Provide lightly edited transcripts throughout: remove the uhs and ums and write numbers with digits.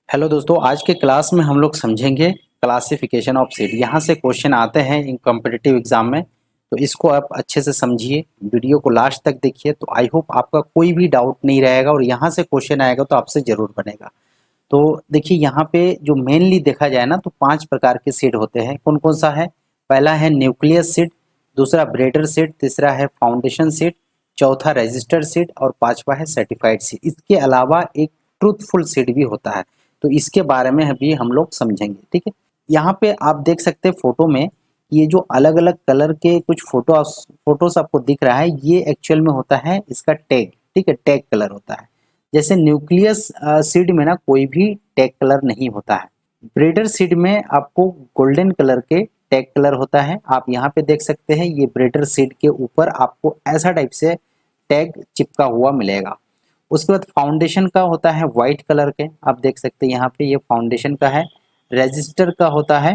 Hello दोस्तों, आज के क्लास में हम लोग समझेंगे क्लासिफिकेशन ऑफ सीड। यहाँ से क्वेश्चन आते हैं इन कॉम्पिटिटिव एग्जाम में, तो इसको आप अच्छे से समझिए, वीडियो को लास्ट तक देखिए। तो आई होप आपका कोई भी डाउट नहीं रहेगा और यहाँ से क्वेश्चन आएगा तो आपसे जरूर बनेगा। तो देखिए, यहाँ पे जो मेनली देखा जाए ना तो 5 प्रकार के सीड होते हैं। कौन कौन सा है? पहला है न्यूक्लियस सीड, दूसरा ब्रेडर सीड, तीसरा है फाउंडेशन सीड, चौथा रजिस्टर्ड सीड और पांचवा है सर्टिफाइड सीड। इसके अलावा एक ट्रूथफुल सीड भी होता है, तो इसके बारे में अभी हम लोग समझेंगे। ठीक है, यहाँ पे आप देख सकते हैं फोटो में, ये जो अलग अलग कलर के कुछ फोटोस आपको दिख रहा है, ये एक्चुअल में होता है इसका टैग। ठीक है, टैग कलर होता है। जैसे न्यूक्लियस सीड में ना कोई भी टैग कलर नहीं होता है। ब्रीडर सीड में आपको गोल्डन कलर के टैग कलर होता है। आप यहाँ पे देख सकते हैं, ये ब्रीडर सीड के ऊपर आपको ऐसा टाइप से टैग चिपका हुआ मिलेगा। उसके बाद फाउंडेशन का होता है व्हाइट कलर के, आप देख सकते हैं यहाँ पे, ये फाउंडेशन का है। रजिस्टर का होता है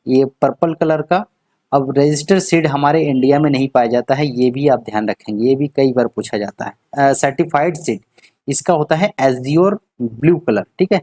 ये पर्पल कलर का। अब रजिस्टर सीड हमारे इंडिया में नहीं पाया जाता है, ये भी आप ध्यान रखेंगे, ये भी कई बार पूछा जाता है। सर्टिफाइड सीड इसका होता है एज़्योर ब्लू कलर। ठीक है,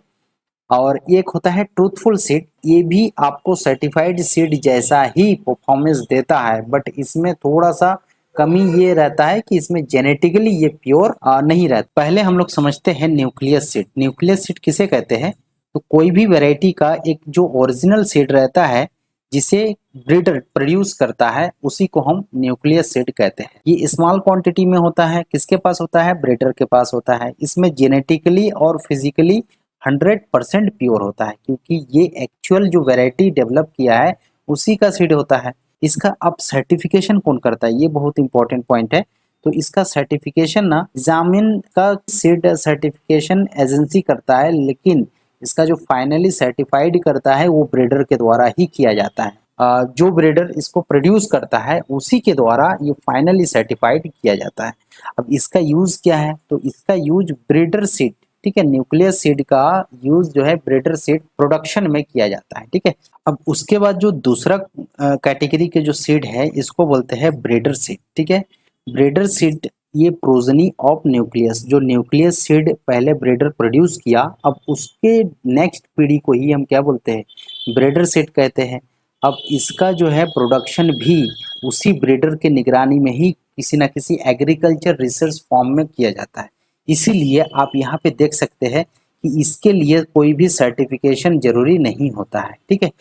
और एक होता है ट्रूथफुल सीड, ये भी आपको सर्टिफाइड सीड जैसा ही परफॉर्मेंस देता है, बट इसमें थोड़ा सा कमी ये रहता है कि इसमें जेनेटिकली ये प्योर नहीं रहता। पहले हम लोग समझते हैं न्यूक्लियस सीड। न्यूक्लियस सीड किसे कहते हैं? तो कोई भी वैरायटी का एक जो ओरिजिनल सीड रहता है, जिसे ब्रीडर प्रोड्यूस करता है, उसी को हम न्यूक्लियस सीड कहते हैं। ये स्मॉल क्वांटिटी में होता है, किसके पास होता है? ब्रीडर के पास होता है। इसमें जेनेटिकली और फिजिकली 100% प्योर होता है, क्योंकि ये एक्चुअल जो वैरायटी डेवलप किया है उसी का सीड होता है। इसका अब सर्टिफिकेशन कौन करता है, ये बहुत इंपॉर्टेंट पॉइंट है। तो इसका सर्टिफिकेशन ना जामिन का सीड सर्टिफिकेशन एजेंसी करता है, लेकिन इसका जो फाइनली सर्टिफाइड करता है वो ब्रीडर के द्वारा ही किया जाता है। जो ब्रीडर इसको प्रोड्यूस करता है उसी के द्वारा ये फाइनली सर्टिफाइड किया जाता है। अब इसका यूज क्या है? तो इसका यूज ब्रीडर सीड, ठीक है, न्यूक्लियस सीड का यूज जो है ब्रीडर सीड प्रोडक्शन में किया जाता है। ठीक है, अब उसके बाद जो दूसरा कैटेगरी के जो सीड है, इसको बोलते हैं ब्रीडर सीड। ठीक है, ब्रीडर सीड ये प्रोजनी ऑफ न्यूक्लियस, जो न्यूक्लियस सीड पहले ब्रीडर प्रोड्यूस किया, अब उसके नेक्स्ट पीढ़ी को ही हम क्या बोलते हैं? ब्रीडर सीड कहते हैं। अब इसका जो है प्रोडक्शन भी उसी ब्रीडर के निगरानी में ही किसी न किसी एग्रीकल्चर रिसर्च फॉर्म में किया जाता है। इसीलिए आप यहाँ पे देख सकते हैं कि इसके लिए कोई भी सर्टिफिकेशन जरूरी नहीं होता है। ठीक है,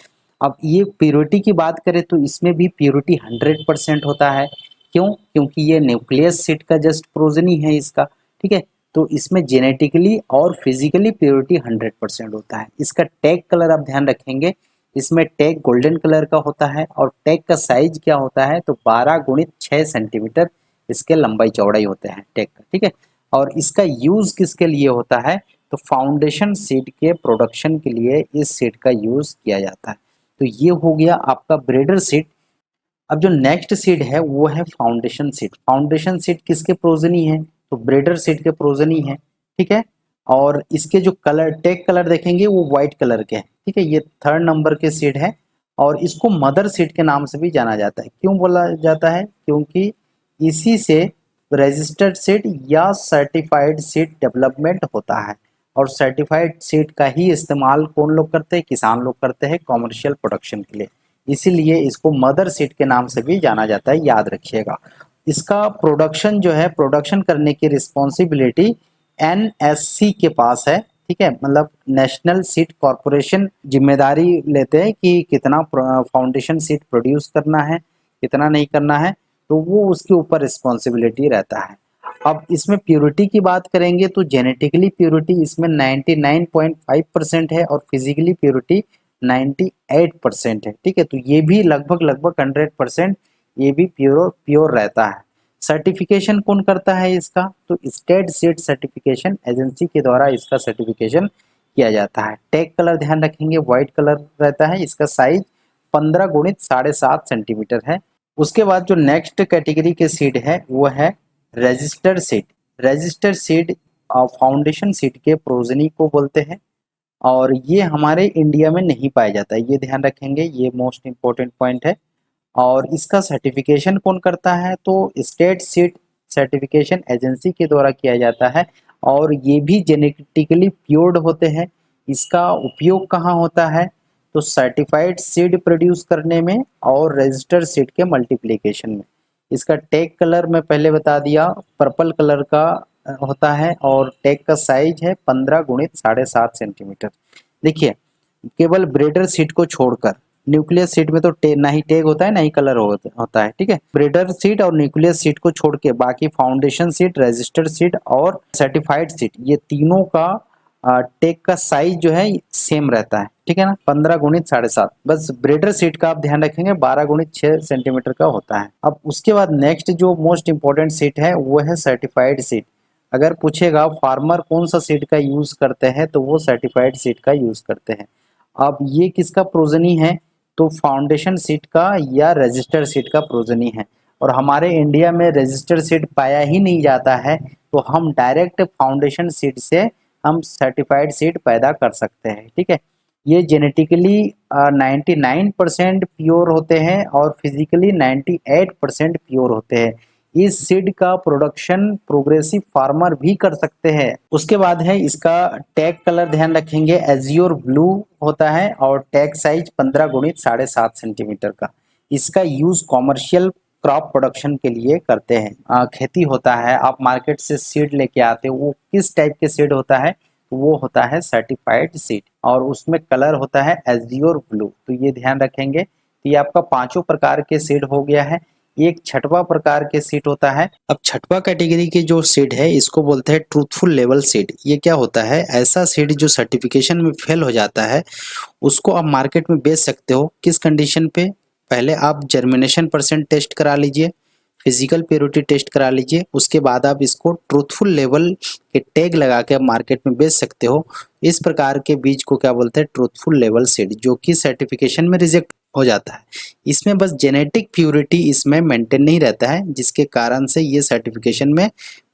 अब ये प्योरिटी की बात करें तो इसमें भी प्योरिटी 100% होता है। क्यों? क्योंकि ये न्यूक्लियस सीड का जस्ट प्रोजनी है इसका। ठीक है, तो इसमें जेनेटिकली और फिजिकली प्योरिटी 100% होता है। इसका टैग कलर आप ध्यान रखेंगे, इसमें टैग गोल्डन कलर का होता है। और टैग का साइज क्या होता है? तो 12x6 सेंटीमीटर इसके लंबाई चौड़ाई होते हैं टैग का। ठीक है, और इसका यूज किसके लिए होता है? तो फाउंडेशन सीड के प्रोडक्शन के लिए इस सीड का यूज किया जाता है। तो ये हो गया आपका ब्रीडर सीड। अब जो नेक्स्ट सीड है वो है फाउंडेशन सीड। फाउंडेशन सीड किसके प्रोजनी है? तो ब्रीडर सीड के प्रोजनी है। ठीक है, और इसके जो कलर टैग कलर देखेंगे वो व्हाइट कलर के हैं। ठीक है, ये 3rd नंबर के सीड है और इसको मदर सीड के नाम से भी जाना जाता है। क्यों बोला जाता है? क्योंकि इसी से रजिस्टर्ड सीड या सर्टिफाइड सीड डेवलपमेंट होता है। और सर्टिफाइड सीड का ही इस्तेमाल कौन लोग करते हैं? किसान लोग करते हैं कॉमर्शियल प्रोडक्शन के लिए। इसीलिए इसको मदर सीड के नाम से भी जाना जाता है, याद रखिएगा। इसका प्रोडक्शन जो है, प्रोडक्शन करने की रिस्पॉन्सिबिलिटी एनएससी के पास है। ठीक है, मतलब नेशनल सीड कॉरपोरेशन जिम्मेदारी लेते हैं कि कितना फाउंडेशन सीड प्रोड्यूस करना है, कितना नहीं करना है, तो वो उसके ऊपर रिस्पॉन्सिबिलिटी रहता है। अब इसमें प्योरिटी की बात करेंगे तो जेनेटिकली प्योरिटी इसमें 99.5% है और फिजिकली प्योरिटी 98% है। ठीक है, तो ये भी लगभग लगभग 100% ये भी प्योर रहता है। सर्टिफिकेशन कौन करता है इसका? तो स्टेट सीड सर्टिफिकेशन एजेंसी के द्वारा इसका सर्टिफिकेशन किया जाता है। टैग कलर ध्यान रखेंगे, व्हाइट कलर रहता है। इसका साइज 15x7.5 सेंटीमीटर है। उसके बाद जो नेक्स्ट कैटेगरी के सीड है वो है registered seed. Registered seed foundation seed के प्रोजनी को बोलते हैं और ये हमारे इंडिया में नहीं पाया जाता है, ये ध्यान रखेंगे, ये मोस्ट इम्पोर्टेंट पॉइंट है। और इसका सर्टिफिकेशन कौन करता है? तो स्टेट सीड सर्टिफिकेशन एजेंसी के द्वारा किया जाता है। और ये भी जेनेटिकली प्योर्ड होते हैं, इसका उपयोग कहाँ होता है, तो सर्टिफाइड सीड प्रोड्यूस करने में और रजिस्टर्ड सीड के मल्टीप्लिकेशन में। इसका टैग कलर मैं पहले बता दिया, पर्पल कलर का होता है और टैग का साइज है 15 गुणित 7.5 सेंटीमीटर। देखिए, केवल ब्रेडर सीट को छोड़कर न्यूक्लियस सीट में तो ना ही टैग होता है ना ही कलर होता है, ठीक है। ब्रेडर सीट और न्यूक्लियस सीट को छोड़ के बाकी फाउंडेशन सीट, रजिस्टर्ड सीट और सर्टिफाइड सीट, ये तीनों का टैग का साइज जो है सेम रहता है, ठीक है ना, 15 गुणित 7.5। बस ब्रेडर सीट का आप ध्यान रखेंगे 12 गुणित 6 सेंटीमीटर का होता है। अब उसके बाद नेक्स्ट जो मोस्ट इंपॉर्टेंट सीट है वो है सर्टिफाइड सीट। अगर पूछेगा फार्मर कौन सा सीट का यूज करते हैं, तो वो सर्टिफाइड सीट का यूज करते हैं। अब ये किसका प्रोजनी है, तो फाउंडेशन सीट का या रजिस्टर्ड सीट का प्रोजनी है। और हमारे इंडिया में रजिस्टर्ड सीट पाया ही नहीं जाता है, तो हम डायरेक्ट फाउंडेशन सीट से हम सर्टिफाइड सीड पैदा कर सकते हैं, ठीक है। ये जेनेटिकली 99% प्योर होते हैं और फिजिकली 98% प्योर होते हैं। इस सीड का प्रोडक्शन प्रोग्रेसिव फार्मर भी कर सकते हैं। उसके बाद है इसका टैग कलर, ध्यान रखेंगे एजियोर ब्लू होता है और टैग साइज 15 गुणित 7.5 सेंटीमीटर का। इसका यूज कॉमर्शियल क्रॉप प्रोडक्शन के लिए करते हैं। खेती होता है, आप मार्केट से सीड लेके आते हो, वो किस टाइप के सीड होता है, तो वो होता है सर्टिफाइड सीड और उसमें कलर होता है एजियोर ब्लू। तो ये ध्यान रखेंगे। तो ये आपका पांचों प्रकार के सीड हो गया है। एक छठवां प्रकार के सीड होता है। अब छठवां कैटेगरी के जो सीड है इसको बोलते हैं ट्रूथफुल लेवल सीड। ये क्या होता है, ऐसा सीड जो सर्टिफिकेशन में फेल हो जाता है उसको आप मार्केट में बेच सकते हो। किस कंडीशन पे, पहले आप जर्मिनेशन परसेंट टेस्ट करा लीजिए, फिजिकल प्योरिटी टेस्ट करा लीजिए, उसके बाद आप इसको ट्रूथफुल लेवल के टैग लगा के आप मार्केट में बेच सकते हो। इस प्रकार के बीज को क्या बोलते हैं, ट्रूथफुल लेवल सीड, जो कि सर्टिफिकेशन में रिजेक्ट हो जाता है। इसमें बस जेनेटिक प्योरिटी इसमें मेंटेन नहीं रहता है, जिसके कारण से ये सर्टिफिकेशन में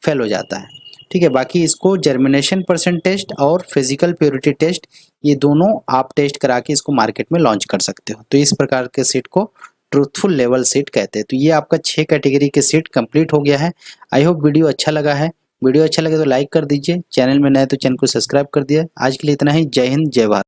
फेल हो जाता है, ठीक है। बाकी इसको जर्मिनेशन परसेंट टेस्ट और फिजिकल प्योरिटी टेस्ट, ये दोनों आप टेस्ट करा के इसको मार्केट में लॉन्च कर सकते हो। तो इस प्रकार के सीड को ट्रूथफुल लेवल सीड कहते हैं। तो ये आपका 6 कैटेगरी के सीड कंप्लीट हो गया है। आई होप वीडियो अच्छा लगा है। वीडियो अच्छा लगे तो लाइक कर दीजिए, चैनल में नए तो चैनल को सब्सक्राइब कर दिए। आज के लिए इतना ही। जय हिंद, जय भारत।